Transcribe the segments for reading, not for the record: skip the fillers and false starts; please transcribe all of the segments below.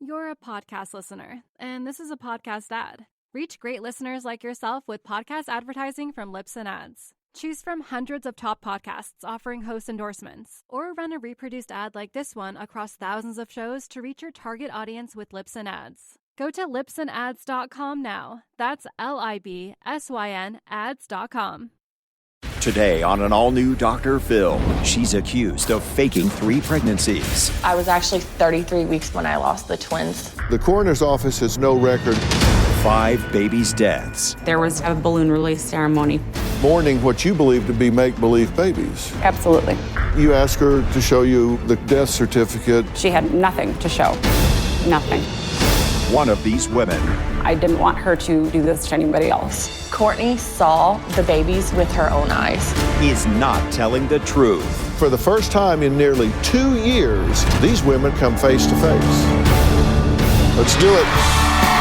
You're a podcast listener, and this is a podcast ad. Reach great listeners like yourself with podcast advertising from Lips and Ads. Choose from hundreds of top podcasts offering host endorsements, or run a reproduced ad like this one across thousands of shows to reach your target audience with Lips and Ads. Go to lipsandads.com now. That's LIBSYN ads.com. Today on an all-new Dr. Phil, she's accused of faking 3 pregnancies. I was actually 33 weeks when I lost the twins. The coroner's office has no record. 5 babies' deaths. There was a balloon release ceremony. Mourning what you believe to be make-believe babies. Absolutely. You asked her to show you the death certificate. She had nothing to show. Nothing. One of these women I didn't want her to do this to anybody else. Courtney saw the babies with her own eyes. is not telling the truth. For the first time in nearly 2 years, these women come face to face. Let's do it.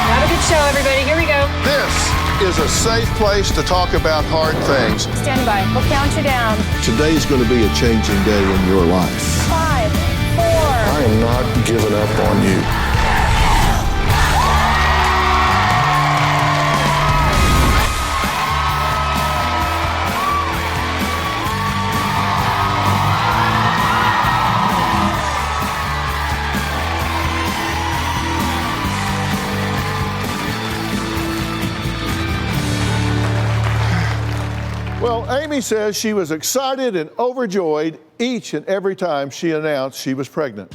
Have a good show, everybody. Here we go. This is a safe place to talk about hard things. Stand by. We'll count you down. Today's going to be a changing day in your life. 5, 4. I am not giving up on you. Well, Amy says she was excited and overjoyed each and every time she announced she was pregnant.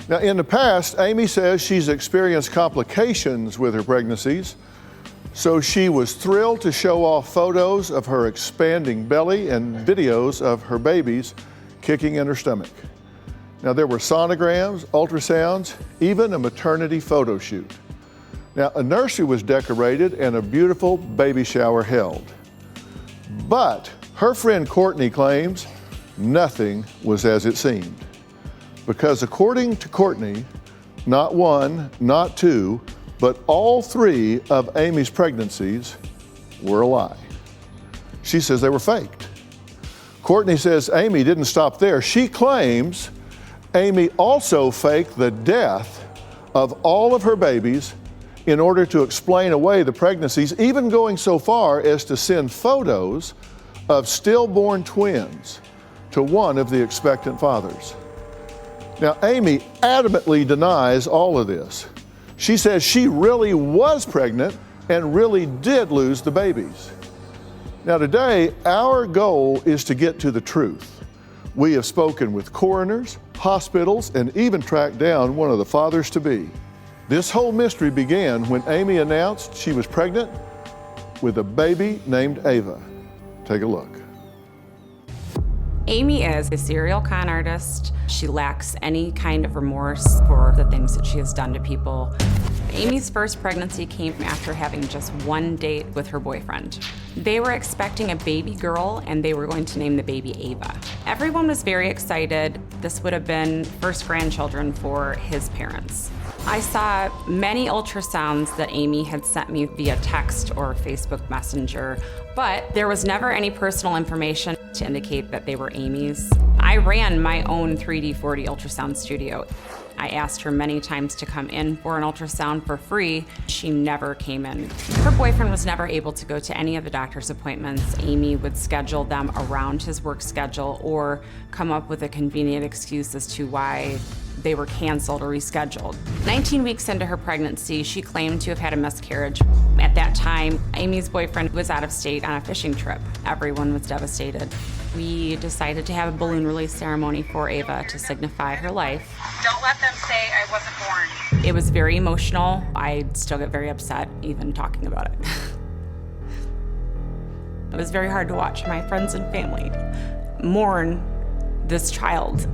Now, in the past, Amy says she's experienced complications with her pregnancies, so she was thrilled to show off photos of her expanding belly and videos of her babies kicking in her stomach. Now, there were sonograms, ultrasounds, even a maternity photo shoot. Now, a nursery was decorated and a beautiful baby shower held. But her friend Courtney claims nothing was as it seemed. Because according to Courtney, not one, not two, but all 3 of Amy's pregnancies were a lie. She says they were faked. Courtney says Amy didn't stop there. She claims Amy also faked the death of all of her babies in order to explain away the pregnancies, even going so far as to send photos of stillborn twins to one of the expectant fathers. Now, Amy adamantly denies all of this. She says she really was pregnant and really did lose the babies. Now, today, our goal is to get to the truth. We have spoken with coroners, hospitals, and even tracked down one of the fathers-to-be. This whole mystery began when Amy announced she was pregnant with a baby named Ava. Take a look. Amy is a serial con artist. She lacks any kind of remorse for the things that she has done to people. Amy's first pregnancy came after having just one date with her boyfriend. They were expecting a baby girl and they were going to name the baby Ava. Everyone was very excited. This would have been first grandchildren for his parents. I saw many ultrasounds that Amy had sent me via text or Facebook Messenger, but there was never any personal information to indicate that they were Amy's. I ran my own 3D 4D ultrasound studio. I asked her many times to come in for an ultrasound for free. She never came in. Her boyfriend was never able to go to any of the doctor's appointments. Amy would schedule them around his work schedule or come up with a convenient excuse as to why they were canceled or rescheduled. 19 weeks into her pregnancy, she claimed to have had a miscarriage. At that time, Amy's boyfriend was out of state on a fishing trip. Everyone was devastated. We decided to have a balloon release ceremony for Ava to signify her life. Don't let them say I wasn't born. It was very emotional. I still get very upset even talking about it. It was very hard to watch my friends and family mourn this child.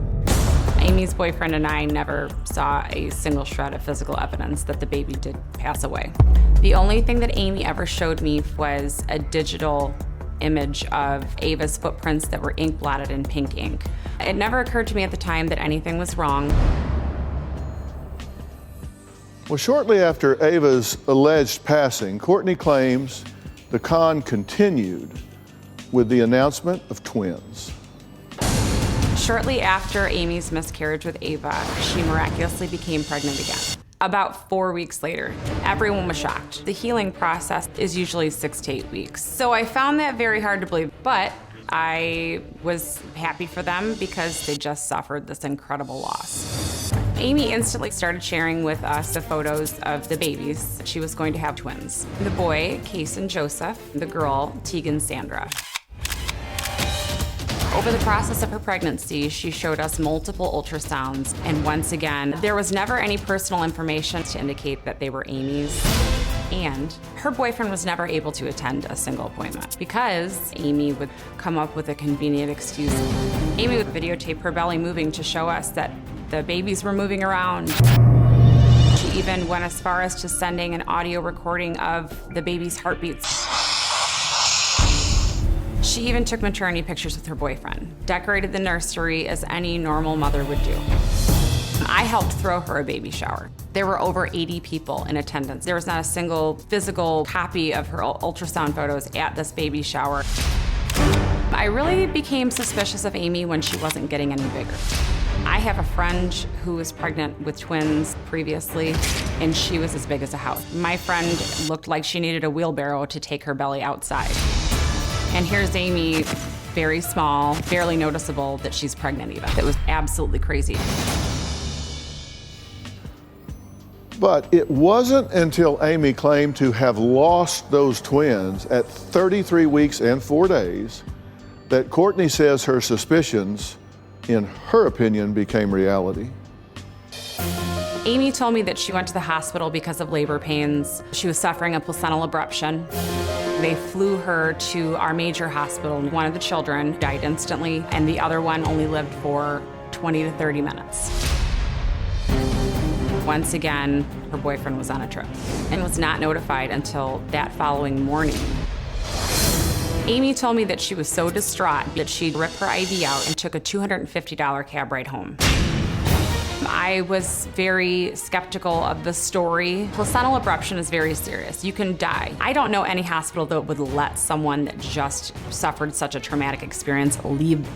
Amy's boyfriend and I never saw a single shred of physical evidence that the baby did pass away. The only thing that Amy ever showed me was a digital image of Ava's footprints that were ink blotted in pink ink. It never occurred to me at the time that anything was wrong. Well, shortly after Ava's alleged passing, Courtney claims the con continued with the announcement of twins. Shortly after Amy's miscarriage with Ava, she miraculously became pregnant again. About 4 weeks later, everyone was shocked. The healing process is usually 6 to 8 weeks. So I found that very hard to believe, but I was happy for them because they just suffered this incredible loss. Amy instantly started sharing with us the photos of the babies. She was going to have twins. The boy, Case and Joseph, the girl, Tegan Sandra. Over the process of her pregnancy, she showed us multiple ultrasounds, and once again, there was never any personal information to indicate that they were Amy's. And her boyfriend was never able to attend a single appointment because Amy would come up with a convenient excuse. Amy would videotape her belly moving to show us that the babies were moving around. She even went as far as to sending an audio recording of the baby's heartbeats. She even took maternity pictures with her boyfriend, decorated the nursery as any normal mother would do. I helped throw her a baby shower. There were over 80 people in attendance. There was not a single physical copy of her ultrasound photos at this baby shower. I really became suspicious of Amy when she wasn't getting any bigger. I have a friend who was pregnant with twins previously, and she was as big as a house. My friend looked like she needed a wheelbarrow to take her belly outside. And here's Amy, very small, barely noticeable that she's pregnant even. It was absolutely crazy. But it wasn't until Amy claimed to have lost those twins at 33 weeks and 4 days that Courtney says her suspicions, in her opinion, became reality. Amy told me that she went to the hospital because of labor pains. She was suffering a placental abruption. They flew her to our major hospital. One of the children died instantly, and the other one only lived for 20 to 30 minutes. Once again, her boyfriend was on a trip and was not notified until that following morning. Amy told me that she was so distraught that she ripped her IV out and took a $250 cab ride home. I was very skeptical of the story. Placental abruption is very serious. You can die. I don't know any hospital that would let someone that just suffered such a traumatic experience leave.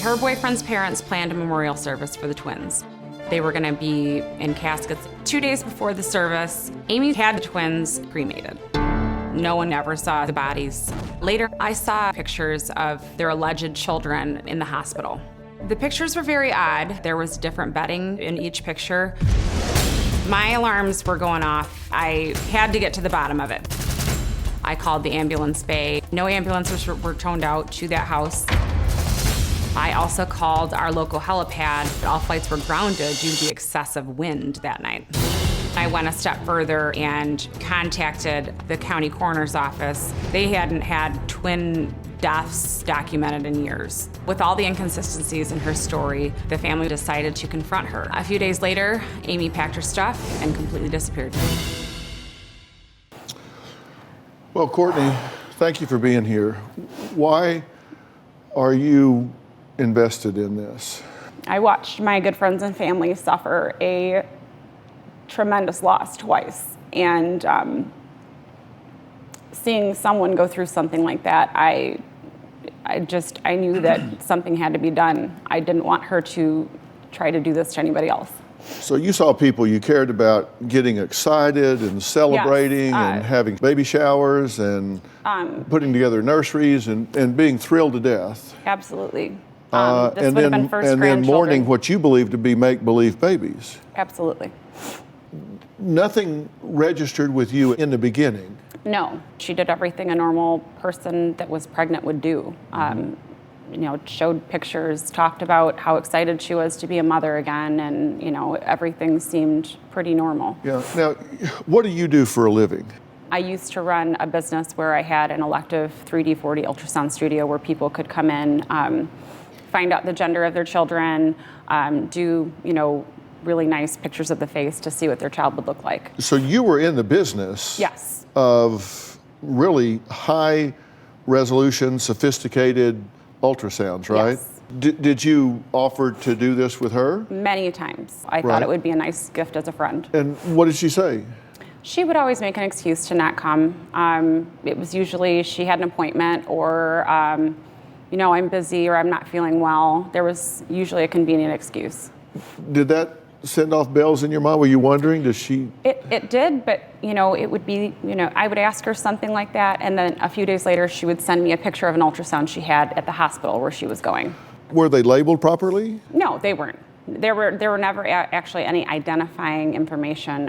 Her boyfriend's parents planned a memorial service for the twins. They were gonna be in caskets. 2 days before the service, Amy had the twins cremated. No one ever saw the bodies. Later, I saw pictures of their alleged children in the hospital. The pictures were very odd. There was different bedding in each picture. My alarms were going off. I had to get to the bottom of it. I called the ambulance bay. No ambulances were toned out to that house. I also called our local helipad. All flights were grounded due to the excessive wind that night. I went a step further and contacted the county coroner's office. They hadn't had twin deaths documented in years. With all the inconsistencies in her story, the family decided to confront her. A few days later, Amy packed her stuff and completely disappeared. Well, Courtney, thank you for being here. Why are you invested in this? I watched my good friends and family suffer a tremendous loss twice, and seeing someone go through something like that, I knew that something had to be done. I didn't want her to try to do this to anybody else. So you saw people you cared about getting excited and celebrating and having baby showers and putting together nurseries and being thrilled to death. Absolutely. This and would have been first and then grandchildren. mourning what you believe to be make-believe babies. Absolutely. Nothing registered with you in the beginning. No, she did everything a normal person that was pregnant would do. Showed pictures, talked about how excited she was to be a mother again, and everything seemed pretty normal. Yeah. Now, what do you do for a living? I used to run a business where I had an elective 3D 4D ultrasound studio where people could come in, find out the gender of their children, do really nice pictures of the face to see what their child would look like. So you were in the business Yes. of really high resolution, sophisticated ultrasounds, right? Yes. Did you offer to do this with her? Many times. I Right. thought it would be a nice gift as a friend. And what did she say? She would always make an excuse to not come. It was usually she had an appointment or, I'm busy or I'm not feeling well. There was usually a convenient excuse. Did that send off bells in your mind? Were you wondering, does she? It did, but it would be, I would ask her something like that, and then a few days later, she would send me a picture of an ultrasound she had at the hospital where she was going. Were they labeled properly? No, they weren't. There were never actually any identifying information.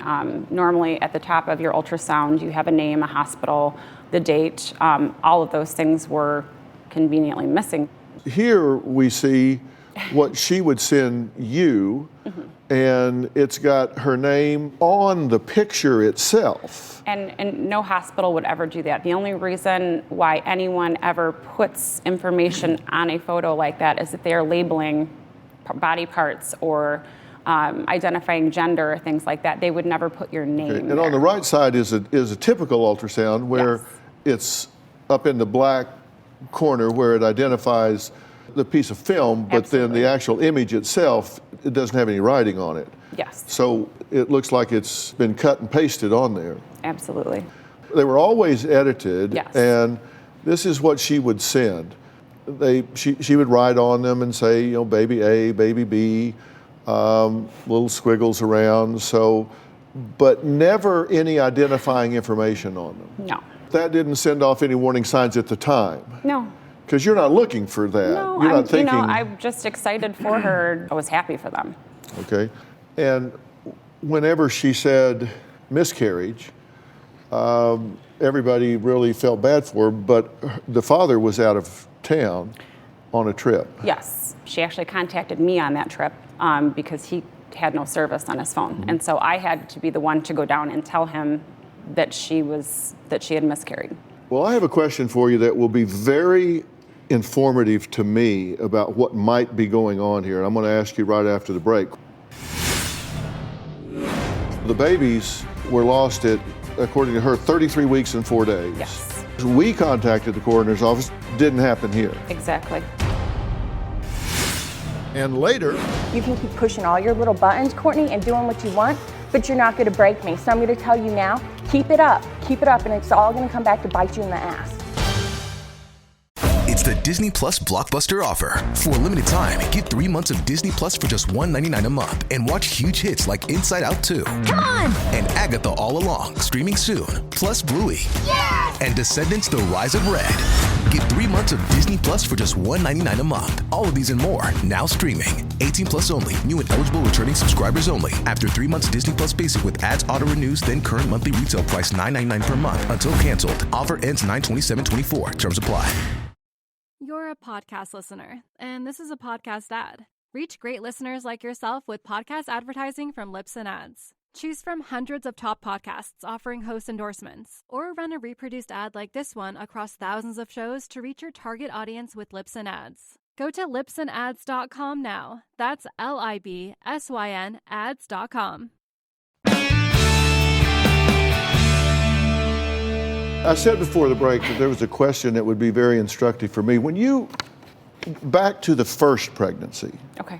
Normally, at the top of your ultrasound, you have a name, a hospital, the date. All of those things were conveniently missing. Here we see what she would send you, and it's got her name on the picture itself. And no hospital would ever do that. The only reason why anyone ever puts information on a photo like that is if they are labeling body parts or identifying gender or things like that. They would never put your name. Okay. And there. on the right side is a typical ultrasound where it's up in the black corner where it identifies the piece of film, but then the actual image itself, it doesn't have any writing on it. Yes. So it looks like it's been cut and pasted on there. Absolutely. They were always edited, Yes. and this is what she would send. She would write on them and say, baby A, baby B, little squiggles around. So, but never any identifying information on them. No. That didn't send off any warning signs at the time. No. Because you're not looking for that. No, You're not thinking. I'm just excited for her. I was happy for them. Okay. And whenever she said miscarriage, everybody really felt bad for her, but the father was out of town on a trip. Yes. She actually contacted me on that trip because he had no service on his phone. And so I had to be the one to go down and tell him that she had miscarried. Well, I have a question for you that will be very informative to me about what might be going on here. And I'm going to ask you right after the break. The babies were lost at, according to her, 33 weeks and 4 days. Yes. We contacted the coroner's office. Didn't happen here. Exactly. And later, You can keep pushing all your little buttons, Courtney, and doing what you want, but you're not going to break me. So I'm going to tell you now, keep it up, and it's all going to come back to bite you in the ass. It's the Disney Plus Blockbuster offer. For a limited time, get 3 months of Disney Plus for just $1.99 a month and watch huge hits like Inside Out 2. Come on! And Agatha All Along, streaming soon. Plus Bluey. Yes! And Descendants The Rise of Red. Get 3 months of Disney Plus for just $1.99 a month. All of these and more, now streaming. 18 plus only. New and eligible returning subscribers only. After 3 months Disney Plus Basic with ads auto renews, then current monthly retail price $9.99 per month until canceled. Offer ends 9/27/24. Terms apply. You're a podcast listener, and this is a podcast ad. Reach great listeners like yourself with podcast advertising from Lips and Ads. Choose from hundreds of top podcasts offering host endorsements, or run a reproduced ad like this one across thousands of shows to reach your target audience with Lips and Ads. Go to lipsandads.com now. That's LIBSYN ads.com. I said before the break that there was a question that would be very instructive for me. When you, back to the first pregnancy. Okay.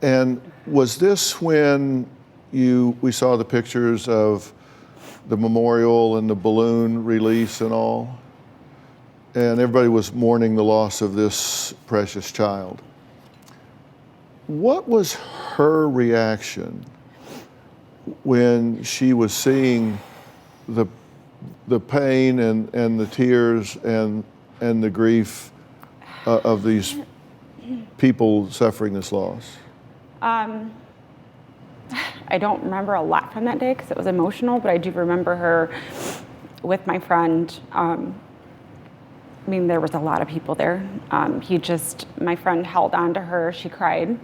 And was this when we saw the pictures of the memorial and the balloon release and all? And everybody was mourning the loss of this precious child. What was her reaction when she was seeing the pain and the tears and the grief of these people suffering this loss? I don't remember a lot from that day because it was emotional, but I do remember her with my friend. There was a lot of people there. My friend held on to her, she cried.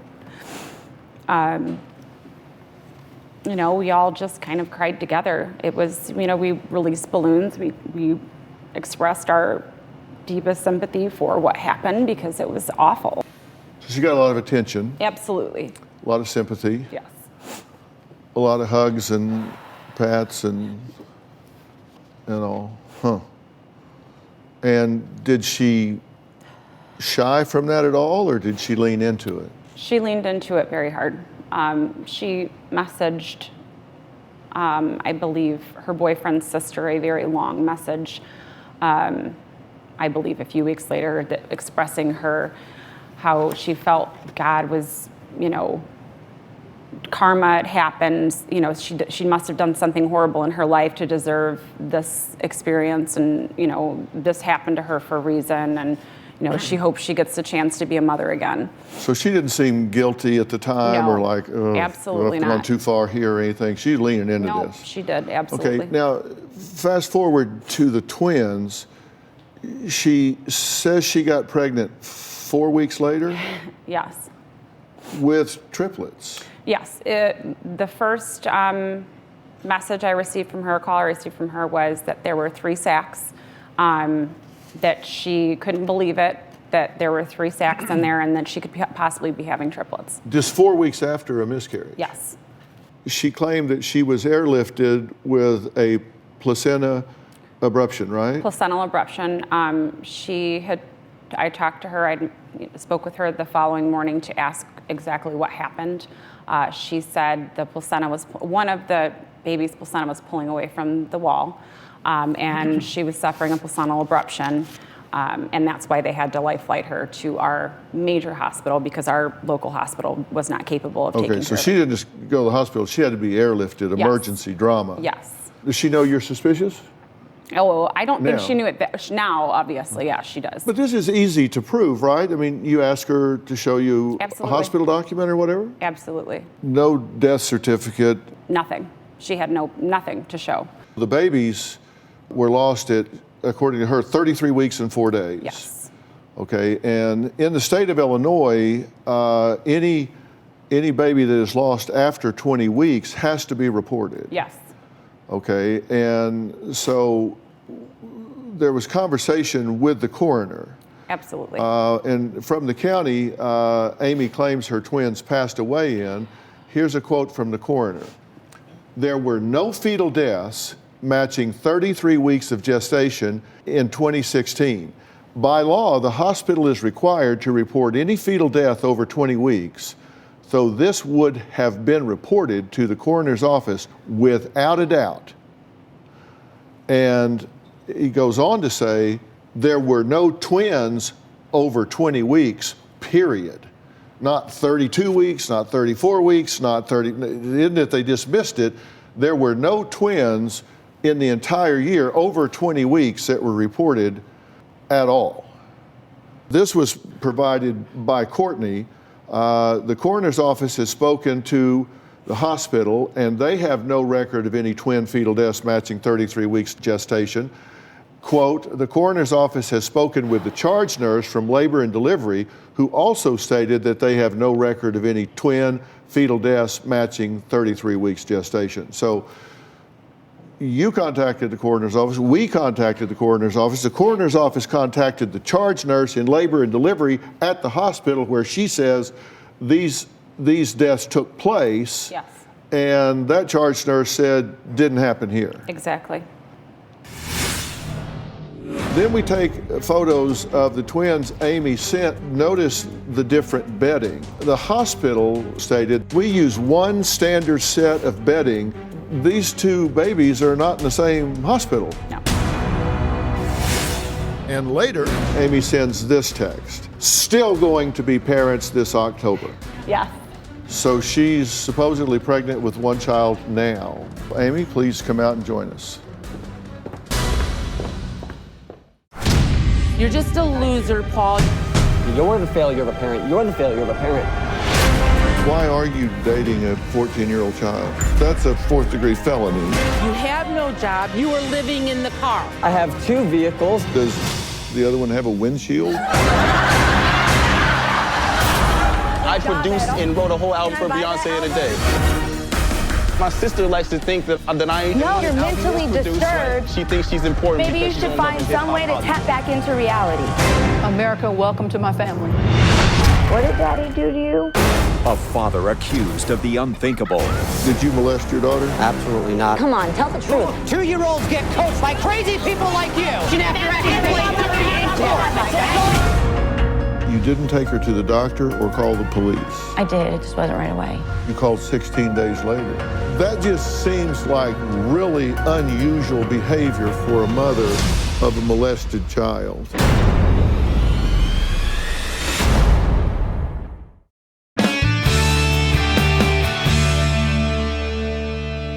We all just kind of cried together. It was, we released balloons. We expressed our deepest sympathy for what happened because it was awful. So she got a lot of attention. Absolutely. A lot of sympathy. Yes. A lot of hugs and pats and all. And did she shy from that at all, or did she lean into it? She leaned into it very hard. She messaged, I believe, her boyfriend's sister a very long message, I believe a few weeks later, expressing how she felt God was, karma, it happens. You know, she must have done something horrible in her life to deserve this experience, and you know, this happened to her for a reason, and you know, she hopes she gets the chance to be a mother again. So she didn't seem guilty at the time, No, or like, absolutely I've not. gone too far here or anything. She's leaning into No, this. she did, absolutely. Okay, now fast forward to the twins. She says she got pregnant 4 weeks later Yes. with triplets. Yes. The first message I received from her, call I received from her, was that there were 3 sacs, that she couldn't believe it, that there were 3 sacs in there, and that she could possibly be having triplets. Just 4 weeks after a miscarriage. Yes. She claimed that she was airlifted with a placenta abruption, right? Placental abruption. I talked to her, I spoke with her the following morning to ask exactly what happened. She said one of the baby's placenta was pulling away from the wall, and she was suffering a placental abruption, and that's why they had to life flight her to our major hospital, because our local hospital was not capable of taking her. Okay, so she didn't just go to the hospital, she had to be airlifted, emergency drama. Yes. Does she know you're suspicious? Oh, I don't think Now. she knew it now, obviously. Yeah, she does. But this is easy to prove, right? I mean, you ask her to show you Absolutely. a hospital document or whatever? Absolutely. No death certificate. Nothing. She had nothing to show. The babies were lost at, according to her, 33 weeks and 4 days. Yes. Okay, and in the state of Illinois, any baby that is lost after 20 weeks has to be reported. Yes. Okay, and so there was conversation with the coroner. Absolutely. And from the county, Amy claims her twins passed away in. Here's a quote from the coroner. There were no fetal deaths matching 33 weeks of gestation in 2016. By law, the hospital is required to report any fetal death over 20 weeks, so this would have been reported to the coroner's office without a doubt. And he goes on to say, there were no twins over 20 weeks, period. Not 32 weeks, not 34 weeks, not 30, isn't it they dismissed it? There were no twins in the entire year over 20 weeks that were reported at all. This was provided by Courtney. The coroner's office has spoken to the hospital, and they have no record of any twin fetal deaths matching 33 weeks gestation. Quote, the coroner's office has spoken with the charge nurse from labor and delivery, who also stated that they have no record of any twin fetal deaths matching 33 weeks gestation. So you contacted the coroner's office, we contacted the coroner's office contacted the charge nurse in labor and delivery at the hospital, where she says these deaths took place. Yes. And that charge nurse said didn't happen here. Exactly. Then we take photos of the twins Amy sent. Notice the different bedding. The hospital stated, we use one standard set of bedding. These 2 babies are not in the same hospital. No. And later, Amy sends this text. Still going to be parents this October. Yes. So she's supposedly pregnant with 1 child now. Amy, please come out and join us. You're just a loser, Paul. You're the failure of a parent. You're the failure of a parent. Why are you dating a 14-year-old child? That's a 4th-degree felony. You have no job. You are living in the car. I have 2 vehicles. Does the other one have a windshield? I produced and wrote a whole album for Beyonce in a day. My sister likes to think that I No, you're mentally disturbed. She thinks she's important. Maybe you because she should don't find love the some way to hip-hop tap back into reality. America, welcome to my family. What did Daddy do to you? A father accused of the unthinkable. Did you molest your daughter? Absolutely not. Come on, tell the truth. 2-year-olds get coached by crazy people like you. You didn't take her to the doctor or call the police. I did, it just wasn't right away. You called 16 days later. That just seems like really unusual behavior for a mother of a molested child.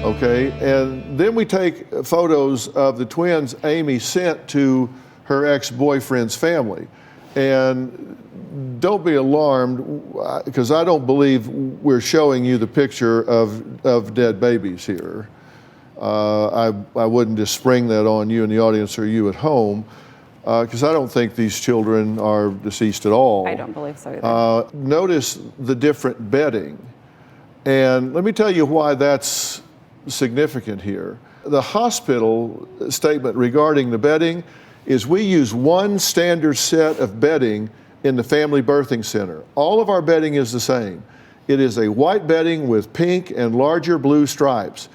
Okay, and then we take photos of the twins Amy sent to her ex-boyfriend's family. And don't be alarmed, because I don't believe we're showing you the picture of dead babies here. I wouldn't just spring that on you in the audience or you at home, because I don't think these children are deceased at all. I don't believe so either. Notice the different bedding. And let me tell you why that's significant here. The hospital statement regarding the bedding is we use one standard set of bedding in the family birthing center. All of our bedding is the same. It is a white bedding with pink and larger blue stripes.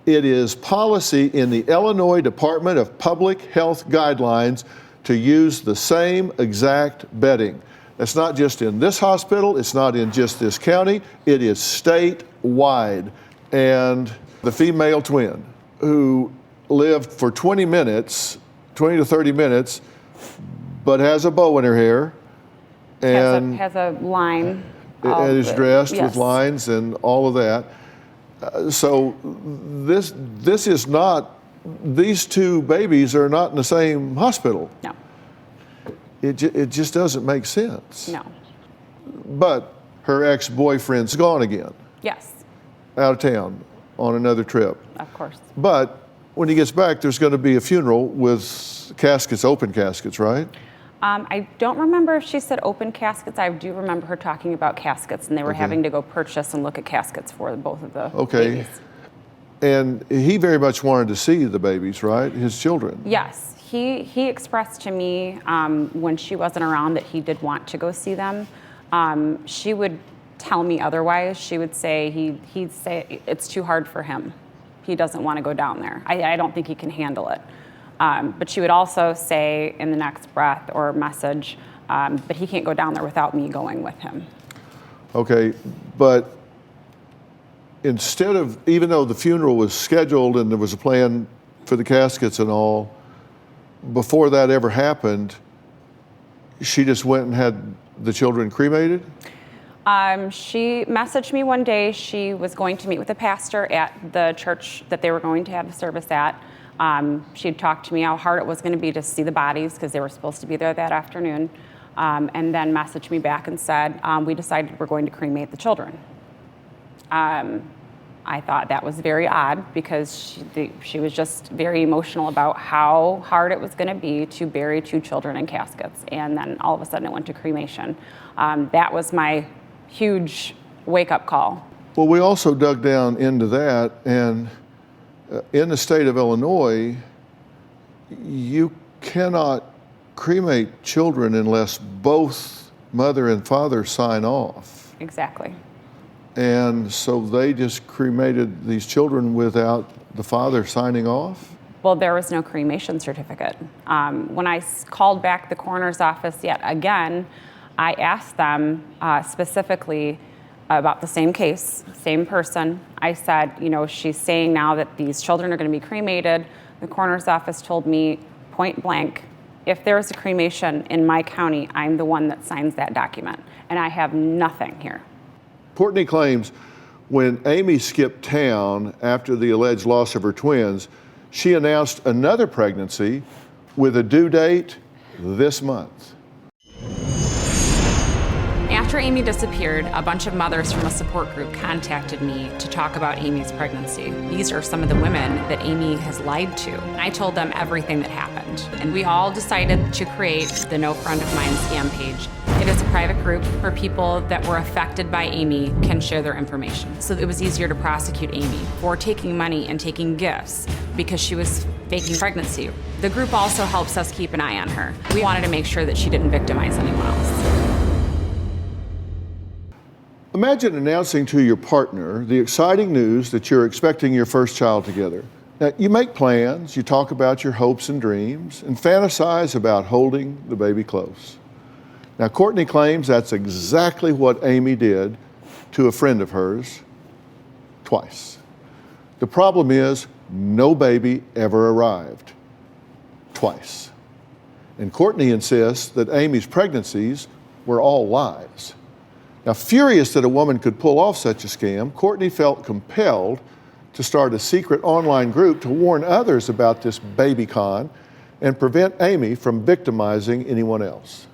It is policy in the Illinois Department of Public Health guidelines to use the same exact bedding. It's not just in this hospital, it's not in just this county, it is statewide. And the female twin who lived for 20 to 30 minutes, but has a bow in her hair, and has a line. And is dressed yes. with lines and all of that. So this is not, these two babies are not in the same hospital. No. It just doesn't make sense. No. But her ex-boyfriend's gone again. Yes. Out of town on another trip. Of course. But when he gets back, there's going to be a funeral with caskets, open caskets, right? I don't remember if she said open caskets. I do remember her talking about caskets, and they were having to go purchase and look at caskets for both of the babies. And he very much wanted to see the babies, right? His children. Yes. He expressed to me when she wasn't around that he did want to go see them. She would tell me otherwise. She would say he'd say it's too hard for him. He doesn't want to go down there. I don't think he can handle it. But she would also say in the next breath or message, but he can't go down there without me going with him. Okay, but instead of, even though the funeral was scheduled and there was a plan for the caskets and all, before that ever happened, she just went and had the children cremated? She messaged me one day. She was going to meet with the pastor at the church that they were going to have the service at. She had talked to me how hard it was going to be to see the bodies because they were supposed to be there that afternoon, and then messaged me back and said, we decided we're going to cremate the children. I thought that was very odd because she was just very emotional about how hard it was going to be to bury two children in caskets, and then all of a sudden it went to cremation. That was my huge wake-up call. Well, we also dug down into that, and in the state of Illinois, you cannot cremate children unless both mother and father sign off. Exactly. And so they just cremated these children without the father signing off? Well, there was no cremation certificate. When I called back the coroner's office yet again, I asked them specifically about the same case, same person. I said, you know, she's saying now that these children are going to be cremated. The coroner's office told me point blank, if there is a cremation in my county, I'm the one that signs that document, and I have nothing here. Courtney claims when Amy skipped town after the alleged loss of her twins, she announced another pregnancy with a due date this month. After Amy disappeared, a bunch of mothers from a support group contacted me to talk about Amy's pregnancy. These are some of the women that Amy has lied to. I told them everything that happened, and we all decided to create the No Friend of Mine scam page. It is a private group where people that were affected by Amy can share their information. So it was easier to prosecute Amy for taking money and taking gifts because she was faking pregnancy. The group also helps us keep an eye on her. We wanted to make sure that she didn't victimize anyone else. Imagine announcing to your partner the exciting news that you're expecting your first child together. Now, you make plans, you talk about your hopes and dreams, and fantasize about holding the baby close. Now, Courtney claims that's exactly what Amy did to a friend of hers twice. The problem is, no baby ever arrived. Twice. And Courtney insists that Amy's pregnancies were all lies. Now, furious that a woman could pull off such a scam, Courtney felt compelled to start a secret online group to warn others about this baby con and prevent Amy from victimizing anyone else.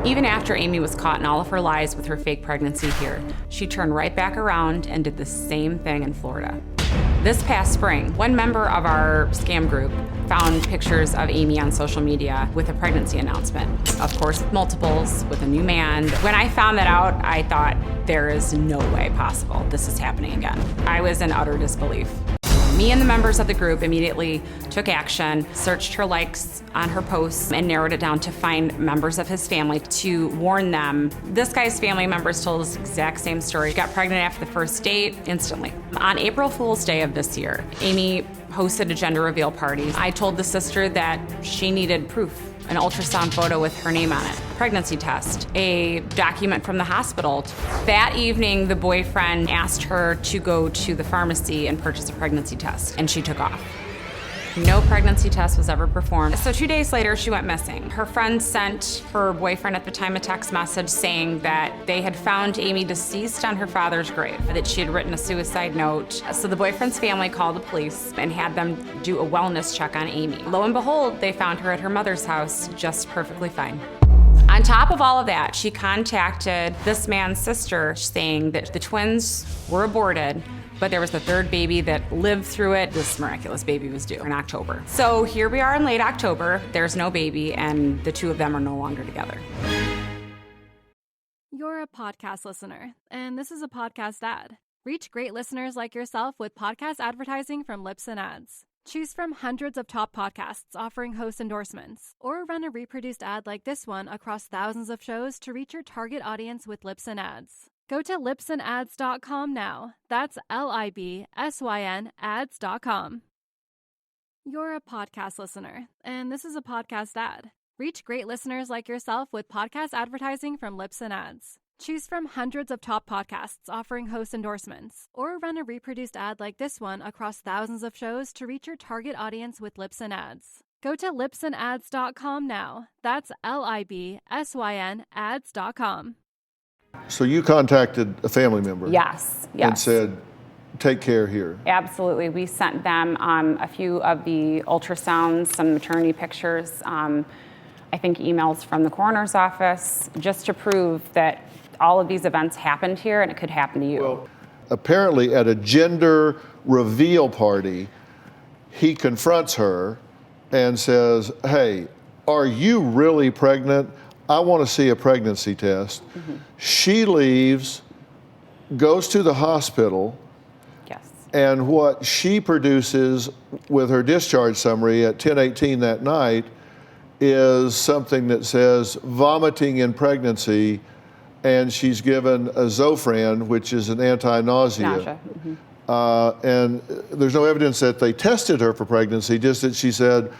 Even after Amy was caught in all of her lies with her fake pregnancy here, she turned right back around and did the same thing in Florida. This past spring, one member of our scam group found pictures of Amy on social media with a pregnancy announcement. Of course, multiples, with a new man. When I found that out, I thought, there is no way possible this is happening again. I was in utter disbelief. Me and the members of the group immediately took action, searched her likes on her posts, and narrowed it down to find members of his family to warn them. This guy's family members told us the exact same story. She got pregnant after the first date instantly. On April Fool's Day of this year, Amy hosted a gender reveal party. I told the sister that she needed proof. An ultrasound photo with her name on it, pregnancy test, a document from the hospital. That evening, the boyfriend asked her to go to the pharmacy and purchase a pregnancy test, and she took off. No pregnancy test was ever performed. So 2 days later, she went missing. Her friend sent her boyfriend at the time a text message saying that they had found Amy deceased on her father's grave, that she had written a suicide note. So the boyfriend's family called the police and had them do a wellness check on Amy. Lo and behold, they found her at her mother's house, just perfectly fine. On top of all of that, she contacted this man's sister saying that the twins were aborted, but there was the third baby that lived through it. This miraculous baby was due in October. So here we are in late October, there's no baby, and the two of them are no longer together. You're a podcast listener, and this is a podcast ad. Reach great listeners like yourself with podcast advertising from Lips and Ads. Choose from hundreds of top podcasts offering host endorsements, or run a reproduced ad like this one across thousands of shows to reach your target audience with Lips and Ads. Go to lipsandads.com now. That's LIBSYN ads.com. You're a podcast listener, and this is a podcast ad. Reach great listeners like yourself with podcast advertising from Lips and Ads. Choose from hundreds of top podcasts offering host endorsements, or run a reproduced ad like this one across thousands of shows to reach your target audience with Lips and Ads. Go to lipsandads.com now. That's LIBSYN ads.com. So you contacted a family member? Yes. And said, take care here. Absolutely. We sent them a few of the ultrasounds, some maternity pictures, I think emails from the coroner's office, just to prove that all of these events happened here and it could happen to you. Well, apparently at a gender reveal party, he confronts her and says, hey, are you really pregnant? I want to see a pregnancy test. Mm-hmm. She leaves, goes to the hospital, yes, and what she produces with her discharge summary at 10:18 that night is something that says vomiting in pregnancy, and she's given a Zofran, which is an anti-nausea. Mm-hmm. And there's no evidence that they tested her for pregnancy, just that she said,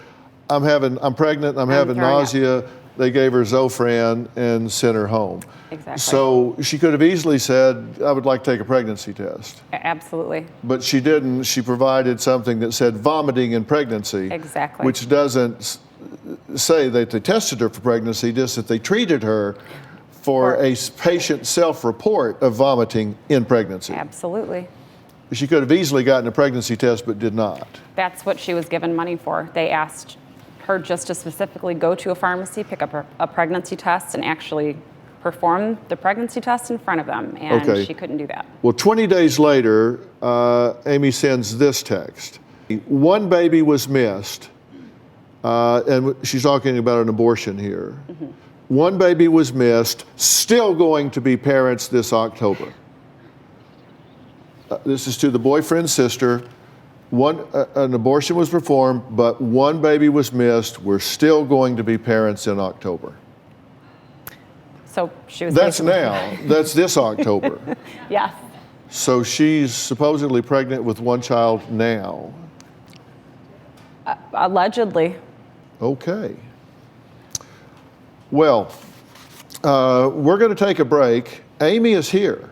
I'm pregnant, I'm having nausea. Up. They gave her Zofran and sent her home. Exactly. So she could have easily said, I would like to take a pregnancy test. Absolutely. But she didn't. She provided something that said vomiting in pregnancy. Exactly. Which doesn't say that they tested her for pregnancy, just that they treated her for a patient self-report of vomiting in pregnancy. Absolutely. She could have easily gotten a pregnancy test, but did not. That's what she was given money for. They asked her just to specifically go to a pharmacy, pick up a pregnancy test, and actually perform the pregnancy test in front of them, and she couldn't do that. Well, 20 days later, Amy sends this text. One baby was missed, and she's talking about an abortion here. Mm-hmm. One baby was missed, still going to be parents this October. This is to the boyfriend's sister. An abortion was performed, but one baby was missed. We're still going to be parents in October. So she was. That's now. That's this October. Yes. So she's supposedly pregnant with one child now. Allegedly. Okay. Well, we're going to take a break. Amy is here.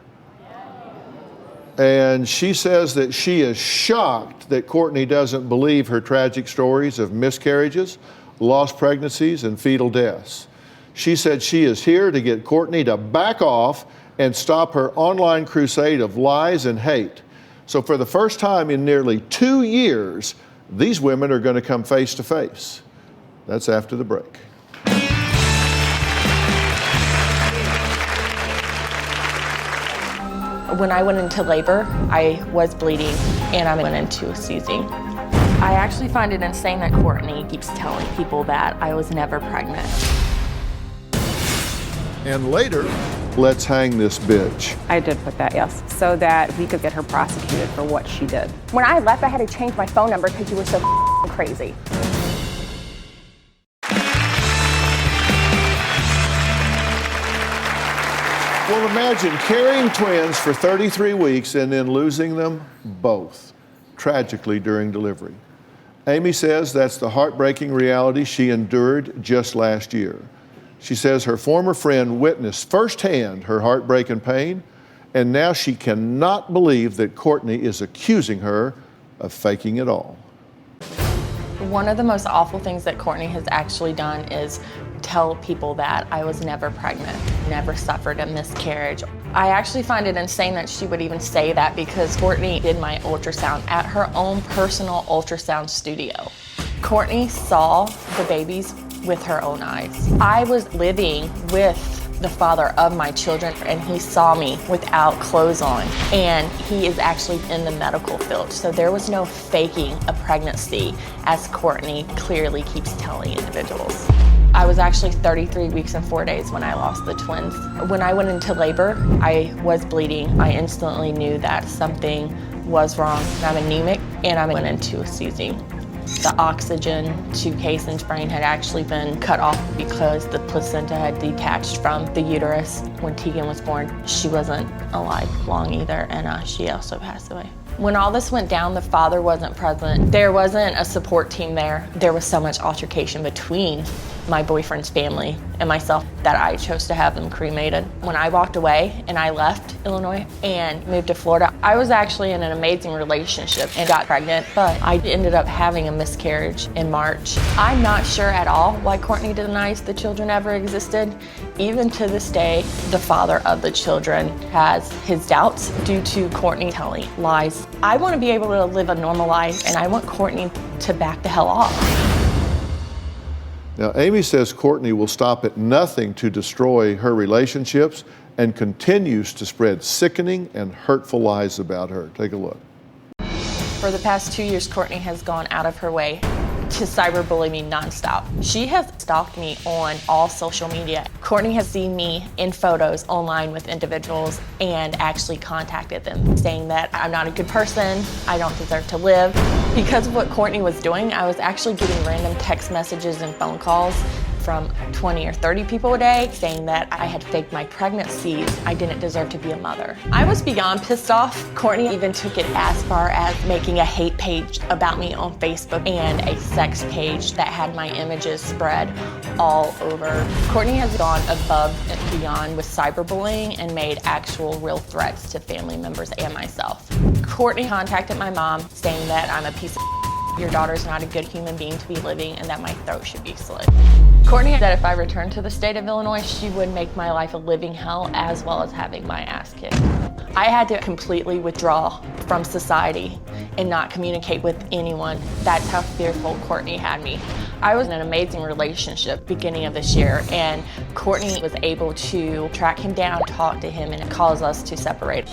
And she says that she is shocked that Courtney doesn't believe her tragic stories of miscarriages, lost pregnancies, and fetal deaths. She said she is here to get Courtney to back off and stop her online crusade of lies and hate. So for the first time in nearly 2 years, these women are going to come face to face. That's after the break. When I went into labor, I was bleeding and I went into seizing. I actually find it insane that Courtney keeps telling people that I was never pregnant. And later, let's hang this bitch. I did put that, yes, so that we could get her prosecuted for what she did. When I left, I had to change my phone number because you were so crazy. Well, imagine carrying twins for 33 weeks and then losing them both, tragically during delivery. Amy says that's the heartbreaking reality she endured just last year. She says her former friend witnessed firsthand her heartbreak and pain, and now she cannot believe that Courtney is accusing her of faking it all. One of the most awful things that Courtney has actually done is tell people that I was never pregnant, never suffered a miscarriage. I actually find it insane that she would even say that because Courtney did my ultrasound at her own personal ultrasound studio. Courtney saw the babies with her own eyes. I was living with the father of my children and he saw me without clothes on, and he is actually in the medical field. So there was no faking a pregnancy, as Courtney clearly keeps telling individuals. I was actually 33 weeks and 4 days when I lost the twins. When I went into labor, I was bleeding. I instantly knew that something was wrong. I'm anemic and I went into seizing. The oxygen to Kaysen's brain had actually been cut off because the placenta had detached from the uterus when Tegan was born. She wasn't alive long either, and she also passed away. When all this went down, the father wasn't present. There wasn't a support team there. There was so much altercation between my boyfriend's family and myself that I chose to have them cremated. When I walked away and I left Illinois and moved to Florida, I was actually in an amazing relationship and got pregnant, but I ended up having a miscarriage in March. I'm not sure at all why Courtney denies the children ever existed. Even to this day, the father of the children has his doubts due to Courtney telling lies. I want to be able to live a normal life, and I want Courtney to back the hell off. Now, Amy says Courtney will stop at nothing to destroy her relationships and continues to spread sickening and hurtful lies about her. Take a look. For the past 2 years, Courtney has gone out of her way to cyberbully me nonstop. She has stalked me on all social media. Courtney has seen me in photos online with individuals and actually contacted them saying that I'm not a good person, I don't deserve to live. Because of what Courtney was doing, I was actually getting random text messages and phone calls from 20 or 30 people a day saying that I had faked my pregnancies. I didn't deserve to be a mother. I was beyond pissed off. Courtney even took it as far as making a hate page about me on Facebook and a sex page that had my images spread all over. Courtney has gone above and beyond with cyberbullying and made actual real threats to family members and myself. Courtney contacted my mom saying that I'm a piece of your daughter's not a good human being to be living and that my throat should be slit. Courtney said if I returned to the state of Illinois, she would make my life a living hell as well as having my ass kicked. I had to completely withdraw from society and not communicate with anyone. That's how fearful Courtney had me. I was in an amazing relationship beginning of this year, and Courtney was able to track him down, talk to him, and it caused us to separate.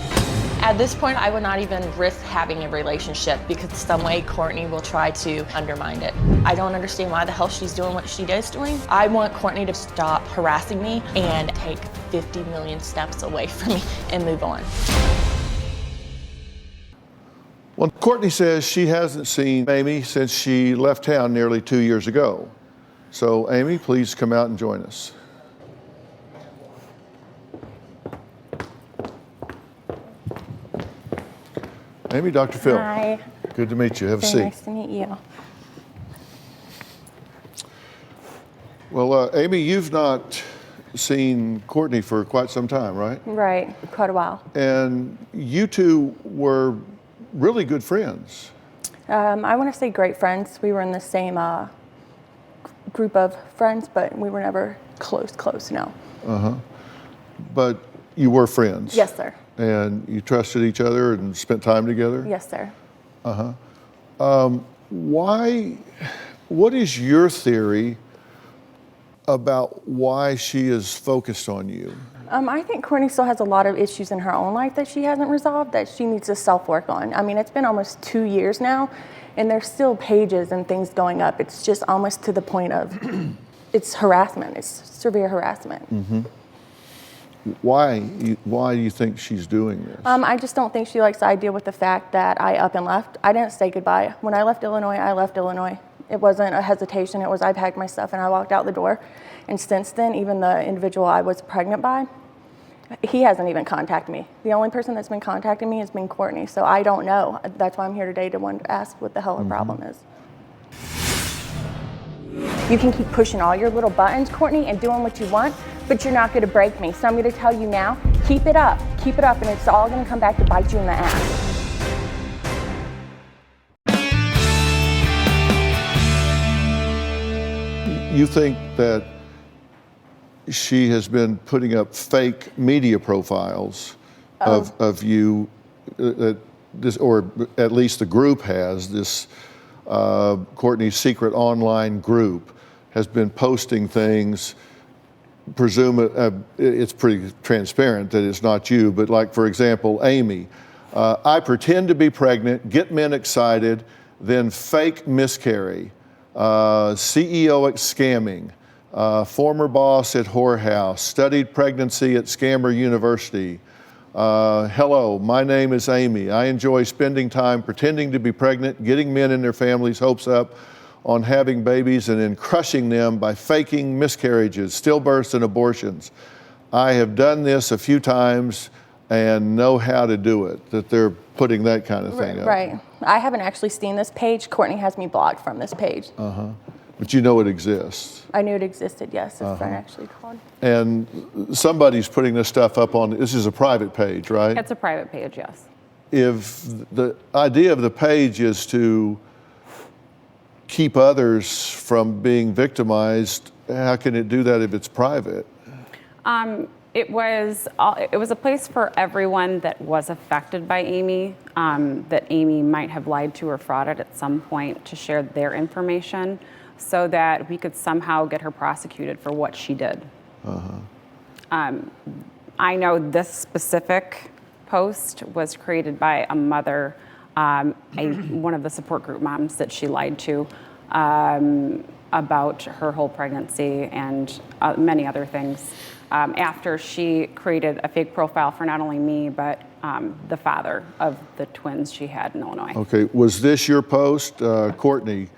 At this point, I would not even risk having a relationship because some way Courtney will try to undermine it. I don't understand why the hell she's doing what she is doing. I want Courtney to stop harassing me and take 50 million steps away from me and move on. Well, Courtney says she hasn't seen Amy since she left town nearly 2 years ago. So, Amy, please come out and join us. Amy, Dr. Phil. Hi. Good to meet you. Have a seat. Nice to meet you. Well, Amy, you've not seen Courtney for quite some time, right? Right, quite a while. And you two were really good friends. I want to say great friends. We were in the same group of friends, but we were never close, no. Uh-huh. But you were friends? Yes, sir. And you trusted each other and spent time together? Yes, sir. What is your theory about why she is focused on you? I think Courtney still has a lot of issues in her own life that she hasn't resolved that she needs to self-work on. I mean, it's been almost 2 years now, and there's still pages and things going up. It's just almost to the point of it's harassment. It's severe harassment. Mm-hmm. Why do you think she's doing this? I just don't think she likes the idea with the fact that I up and left. I didn't say goodbye. When I left Illinois, I left Illinois. It wasn't a hesitation. It was I packed my stuff and I walked out the door. And since then, even the individual I was pregnant by, he hasn't even contacted me. The only person that's been contacting me has been Courtney. So I don't know. That's why I'm here today to ask what the hell her problem is. You can keep pushing all your little buttons, Courtney, and doing what you want, but you're not going to break me. So I'm going to tell you now, keep it up, and it's all going to come back to bite you in the ass. You think that she has been putting up fake media profiles of you, or at least the group has, this Courtney's secret online group has been posting things, it's pretty transparent that it's not you, but like, for example, Amy, I pretend to be pregnant, get men excited, then fake miscarry, CEO at scamming, former boss at whorehouse, studied pregnancy at Scammer University. Hello, my name is Amy. I enjoy spending time pretending to be pregnant, getting men and their families' hopes up on having babies and then crushing them by faking miscarriages, stillbirths, and abortions. I have done this a few times and know how to do it, that they're putting that kind of thing up. Right. I haven't actually seen this page. Courtney has me blocked from this page. But you know it exists. I knew it existed, yes. His friend actually called. And somebody's putting this stuff up on, this is a private page, right? It's a private page, yes. If the idea of the page is to keep others from being victimized, how can it do that if it's private? It was a place for everyone that was affected by Amy, that Amy might have lied to or frauded at some point to share their information so that we could somehow get her prosecuted for what she did. I know this specific post was created by a mother, one of the support group moms that she lied to about her whole pregnancy and many other things. After she created a fake profile for not only me, but the father of the twins she had in Illinois. Okay, was this your post? Courtney,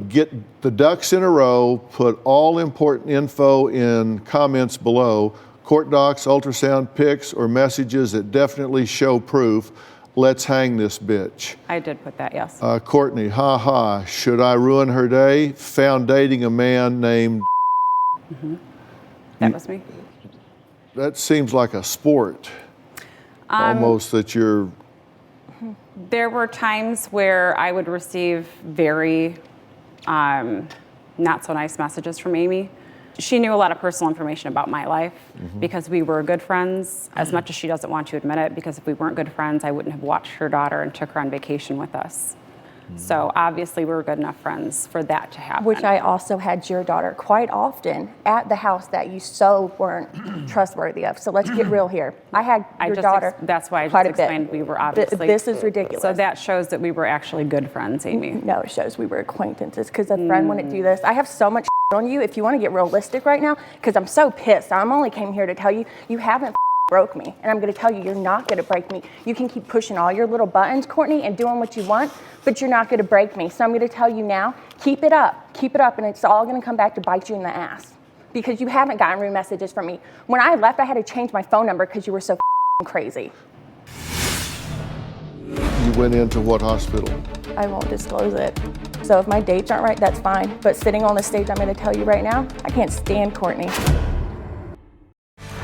get the ducks in a row, put all important info in comments below, court docs, ultrasound pics, or messages that definitely show proof. Let's hang this bitch. I did put that, yes. Courtney, ha, should I ruin her day? Found dating a man named That was me. That seems like a sport, almost, that you're... There were times where I would receive very not so nice messages from Amy. She knew a lot of personal information about my life because we were good friends, as much as she doesn't want to admit it, because if we weren't good friends, I wouldn't have watched her daughter and took her on vacation with us. So obviously we were good enough friends for that to happen. Which I also had your daughter quite often at the house that you so weren't trustworthy of. So let's get real here. I had your daughter that's why I quite just a explained bit. we were obviously... This is ridiculous. So that shows that we were actually good friends, Amy. No, it shows we were acquaintances because a friend wouldn't do this. I have so much on you. If you want to get realistic right now, because I'm so pissed. I'm only came here to tell you, you haven't broke me. And I'm going to tell you, you're not going to break me. You can keep pushing all your little buttons, Courtney, and doing what you want, but you're not going to break me. So I'm going to tell you now, keep it up, and it's all going to come back to bite you in the ass because you haven't gotten rude messages from me. When I left, I had to change my phone number because you were so crazy. You went into what hospital? I won't disclose it. So if my dates aren't right, that's fine. But sitting on the stage, I'm going to tell you right now, I can't stand Courtney.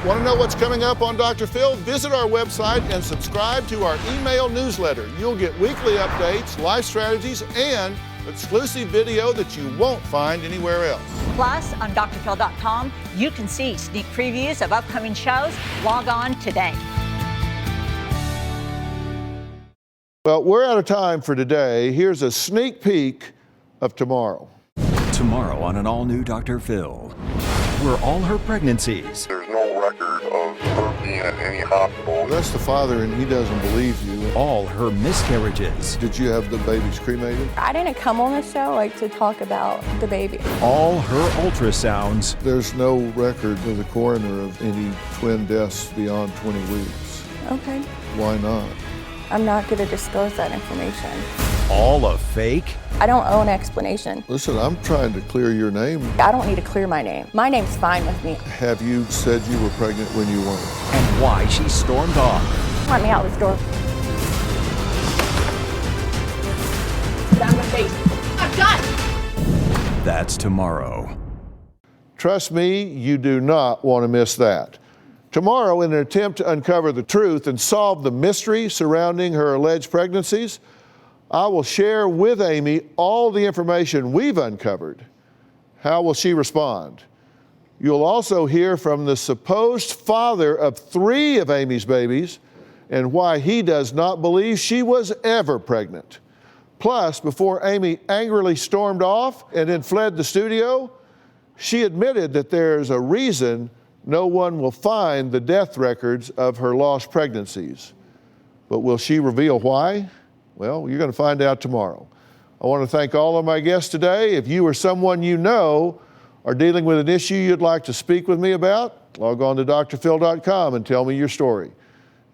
Want to know what's coming up on Dr. Phil? Visit our website and subscribe to our email newsletter. You'll get weekly updates, life strategies, and exclusive video that you won't find anywhere else. Plus, on drphil.com, you can see sneak previews of upcoming shows. Log on today. Well, we're out of time for today. Here's a sneak peek of tomorrow. Tomorrow on an all-new Dr. Phil. Were all her pregnancies? There's no record of her being at any hospital. That's the father, and he doesn't believe you. All her miscarriages? Did you have the babies cremated? I didn't come on the show to talk about the baby. All her ultrasounds? There's no record with the coroner of any twin deaths beyond 20 weeks. Okay. Why not? I'm not going to disclose that information. All a fake? I don't owe an explanation. Listen, I'm trying to clear your name. I don't need to clear my name. My name's fine with me. Have you said you were pregnant when you weren't? And why she stormed off? Let me out this door. Down my face. I'm done. That's tomorrow. Trust me, you do not want to miss that. Tomorrow, in an attempt to uncover the truth and solve the mystery surrounding her alleged pregnancies, I will share with Amy all the information we've uncovered. How will she respond? You'll also hear from the supposed father of 3 of Amy's babies and why he does not believe she was ever pregnant. Plus, before Amy angrily stormed off and then fled the studio, she admitted that there's a reason no one will find the death records of her lost pregnancies. But will she reveal why? Well, you're going to find out tomorrow. I want to thank all of my guests today. If you or someone you know are dealing with an issue you'd like to speak with me about, log on to drphil.com and tell me your story.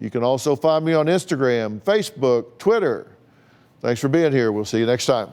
You can also find me on Instagram, Facebook, Twitter. Thanks for being here. We'll see you next time.